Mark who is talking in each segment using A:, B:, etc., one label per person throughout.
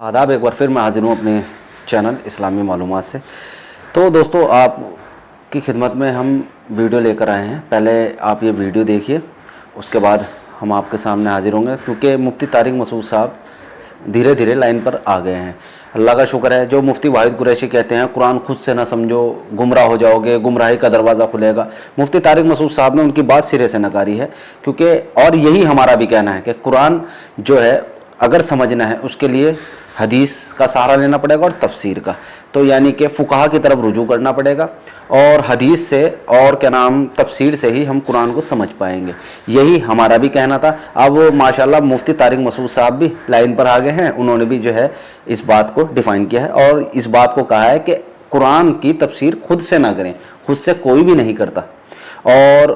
A: आदाब, एक बार फिर मैं हाजिर हूँ अपने चैनल इस्लामी मालूमात से। तो दोस्तों, आप की खिदमत में हम वीडियो लेकर आए हैं। पहले आप ये वीडियो देखिए, उसके बाद हम आपके सामने हाजिर होंगे, क्योंकि मुफ्ती तारिक मसूद साहब धीरे धीरे लाइन पर आ गए हैं। अल्लाह का शुक्र है। जो मुफ्ती वाहिद कुरैशी कहते हैं कुरान खुद से ना समझो, गुमराह हो जाओगे, गुमराही का दरवाज़ा खुलेगा, मुफ्ती तारिक मसूद साहब ने उनकी बात सिरे से नकारी है। क्योंकि और यही हमारा भी कहना है कि कुरान जो है अगर समझना है उसके लिए हदीस का सहारा लेना पड़ेगा और तफसीर का। तो यानी कि फुकाहा की तरफ रुजू करना पड़ेगा और हदीस से और तफसीर से ही हम कुरान को समझ पाएंगे। यही हमारा भी कहना था। अब माशाल्लाह मुफ्ती तारिक मसूद साहब भी लाइन पर आ गए हैं। उन्होंने भी जो है इस बात को डिफ़ाइन किया है और इस बात को कहा है कि कुरान की तफसीर खुद से ना करें, खुद से कोई भी नहीं करता। और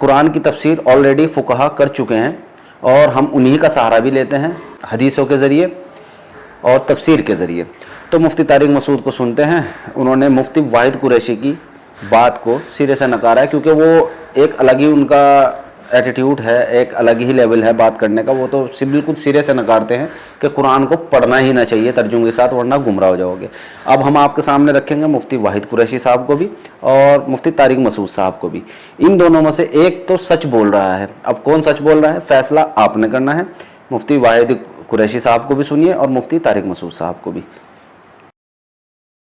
A: कुरान की तफसीर ऑलरेडी फुकाहा कर चुके हैं और हम उन्हीं का सहारा भी लेते हैं हदीसों के ज़रिए और तफसीर के ज़रिए। तो मुफ्ती तारिक मसूद को सुनते हैं। उन्होंने मुफ्ती वाहिद कुरैशी की बात को सिरे से नकारा है, क्योंकि वो एक अलग ही उनका एटीट्यूड है, एक अलग ही लेवल है बात करने का। वो तो बिल्कुल सिरे से नकारते हैं कि कुरान को पढ़ना ही ना चाहिए तर्जुमे के साथ, वरना गुमराह हो जाओगे। अब हम आपके सामने रखेंगे मुफ्ती वाहिद कुरैशी साहब को भी और मुफ्ती तारिक मसूद साहब को भी। इन दोनों में से एक तो सच बोल रहा है। अब कौन सच बोल रहा है, फैसला आपने करना है। मुफ्ती वाहिद कुरैशी साहब को भी सुनिए और मुफ्ती तारिक मसूद साहब को भी।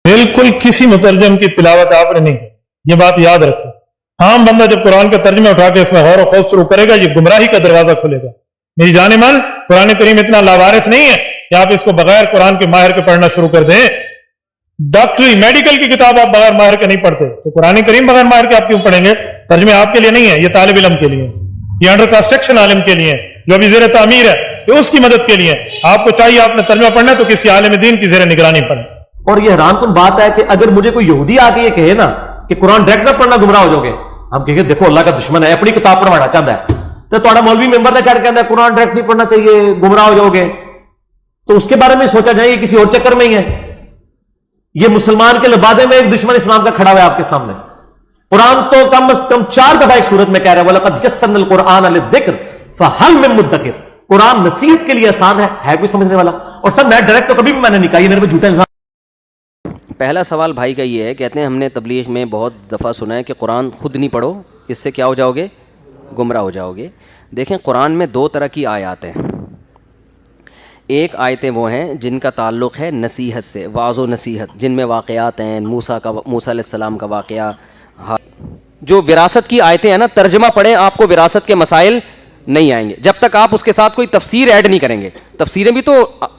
B: बिल्कुल किसी मुतरजम की तिलावत आपने नहीं की, ये बात याद रखें। आम बंदा जब कुरान का तर्जुमा उठा के इसमें गौर खौफ शुरू करेगा, ये गुमराही का दरवाजा खुलेगा। मेरी जाने मन, कुरान करीम इतना लावारिस नहीं है कि आप इसको बगैर कुरान के माहिर के पढ़ना शुरू कर दें। डॉक्टरी मेडिकल की किताब आप बगैर माहिर के नहीं पढ़ते, तो कुरान करीम बगैर माहिर के आप क्यों पढ़ेंगे? तर्जुमे आपके लिए नहीं है, ये तालिब इल्म के लिए, ये अंडर कंस्ट्रक्शन आलिम के लिए, जो अभी ज़ेर तामीर है, ये उसकी मदद के लिए। आपको चाहिए आपने तर्जुमा पढ़ना है तो किसी आलिम दीन की ज़ेर निगरानी पढ़े।
C: और ये हैरानकुन बात है कि अगर मुझे कोई यहूदी आके ये कहे ना कि कुरान डायरेक्ट ना पढ़ना गुमराह हो जाओगे, हम कहेंगे देखो अल्लाह का दुश्मन है, अपनी किताब पढ़वाना चाहता है। तो तुम्हारा मौलवी मेंबर ने चढ़ के कहता है कुरान डायरेक्ट नहीं पढ़ना चाहिए, गुमराह हो जाओगे, तो उसके बारे में सोचा जाए किसी और चक्कर में ही है। ये मुसलमान के लिबादे में एक दुश्मन इस्लाम का खड़ा हुआ है आपके सामने। कुरान तो कम से कम 4 दफा एक सूरत में कह रहा है वलक़द यस्सरनल कुरान लिज़्ज़िक्र फहल मिन मुद्दकिर। कुरान नसीहत के लिए आसान है कोई समझने वाला? और सर मैं डायरेक्ट तो कभी भी मैंने नहीं कहा, ये मेरे पे झूठा इल्जाम।
D: पहला सवाल भाई का ये है, कहते हैं हमने तबलीग में बहुत दफ़ा सुना है कि कुरान खुद नहीं पढ़ो, इससे क्या हो जाओगे? गुमराह हो जाओगे। देखें, कुरान में 2 तरह की आयत हैं। एक आयतें वो हैं जिनका ताल्लुक़ है नसीहत से, वाज़ व नसीहत, जिनमें वाक़यात हैं, मूसा अलैहिस्सलाम का वाक़या। जो विरासत की आयतें हैं ना, तर्जमा पढ़ें आपको विरासत के मसाइल नहीं आएंगे जब तक आप उसके साथ कोई तफसीर ऐड नहीं करेंगे। तफसीरें भी तो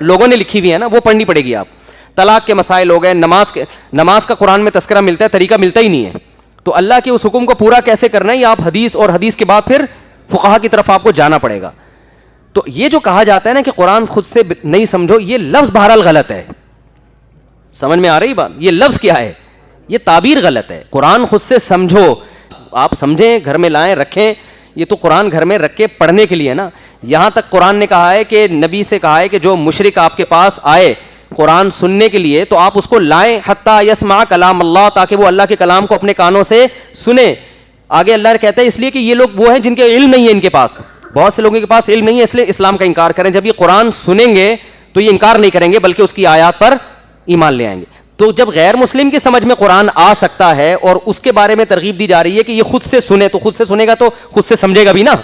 D: लोगों ने लिखी हुई है ना, वो पढ़नी पड़ेगी। आप तलाक के मसाइल हो गए, नमाज का कुरान में तस्करा मिलता है, तरीका मिलता ही नहीं है। तो अल्लाह के उस हुक्म को पूरा कैसे करना है, ये आप हदीस और हदीस के बाद फिर फुक़हा की तरफ आपको जाना पड़ेगा। तो ये जो कहा जाता है ना कि कुरान खुद से नहीं समझो, ये लफ्ज़ बहरहाल गलत है। समझ में आ रही बात? ये लफ्ज़ क्या है, ये ताबीर गलत है। कुरान खुद से समझो, आप समझें, घर में लाएं, रखें। ये तो कुरान घर में रख के पढ़ने के लिए ना। यहाँ तक कुरान ने कहा है कि नबी से कहा है कि जो मुशरिक आपके पास आए कुरान सुनने के लिए, तो आप उसको लाएं हत्ता यस्मा कलाम अल्लाह, ताकि वो अल्लाह के कलाम को अपने कानों से सुने। आगे अल्लाह कहता है इसलिए कि ये लोग वो हैं जिनके इल्म नहीं है, इनके पास बहुत से लोगों के पास इल्म नहीं है, इसलिए इस्लाम का इनकार करें। जब ये कुरान सुनेंगे तो ये इनकार नहीं करेंगे, बल्कि उसकी आयत पर ईमान ले आएंगे। तो जब गैर मुस्लिम की समझ में कुरान आ सकता है और उसके बारे में तरगीब दी जा रही है कि ये खुद से सुने, तो खुद से सुनेगा तो खुद से समझेगा भी ना।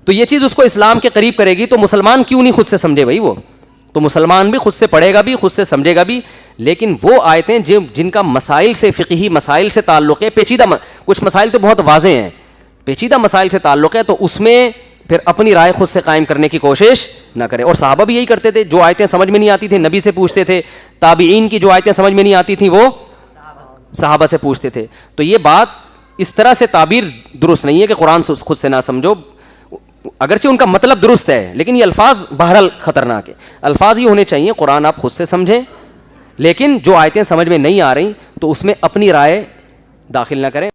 D: तो ये चीज़ उसको इस्लाम के करीब करेगी। तो मुसलमान क्यों नहीं खुद से समझे भाई? वो तो मुसलमान भी खुद से पढ़ेगा भी, खुद से समझेगा भी। लेकिन वो आयतें जिनका मसाइल से, फ़िक़ही मसाइल से ताल्लुक़ है, पेचीदा कुछ मसाइल तो बहुत वाज़े हैं, पेचीदा मसाइल से ताल्लुक़ है, तो उसमें फिर अपनी राय खुद से कायम करने की कोशिश ना करें। और सहाबा भी यही करते थे। जो आयतें समझ में नहीं आती थी नबी से पूछते थे, ताबीईन की जो आयतें समझ में नहीं आती थी वो सहाबा से पूछते थे। तो ये बात इस तरह से ताबीर दुरुस्त नहीं है कि कुरान खुद से ना समझो। अगरचे उनका मतलब दुरुस्त है, लेकिन ये अल्फाज बहरहाल ख़तरनाक है। अल्फाज ये होने चाहिए कुरान आप खुद से समझें, लेकिन जो आयतें समझ में नहीं आ रही तो उसमें अपनी राय दाखिल ना करें।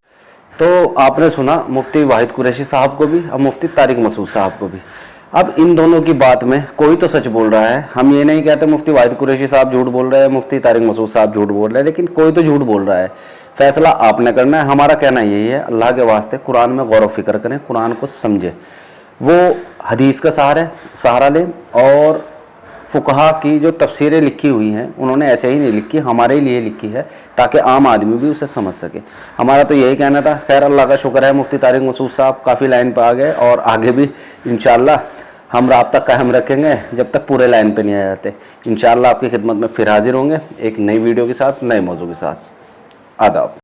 A: तो आपने सुना मुफ्ती वाहिद कुरैशी साहब को भी और मुफ्ती तारिक मसूद साहब को भी। अब इन दोनों की बात में कोई तो सच बोल रहा है। हम ये नहीं कहते मुफ्ती वाहिद कुरैशी साहब झूठ बोल रहे हैं, मुफ्ती तारिक मसूद साहब झूठ बोल रहे हैं, लेकिन कोई तो झूठ बोल रहा है। फैसला आपने करना है। हमारा कहना यही है, अल्लाह के वास्ते कुरान में गौर व फिक्र करें, कुरान को समझें, वो हदीस का सहारा लें और फुकहा की जो तफसीरें लिखी हुई हैं उन्होंने ऐसे ही नहीं लिखी, हमारे लिए लिखी है ताकि आम आदमी भी उसे समझ सके। हमारा तो यही कहना था। खैर अल्लाह का शुक्र है मुफ्ती तारिक मसूद साहब काफ़ी लाइन पर आ गए और आगे भी इंशाअल्लाह हम राब्ता कायम रखेंगे जब तक पूरे लाइन पे नहीं आ जाते। इंशाअल्लाह आपकी खिदमत में फिर हाजिर होंगे एक नई वीडियो के साथ, नए मौजू के साथ। आदाब।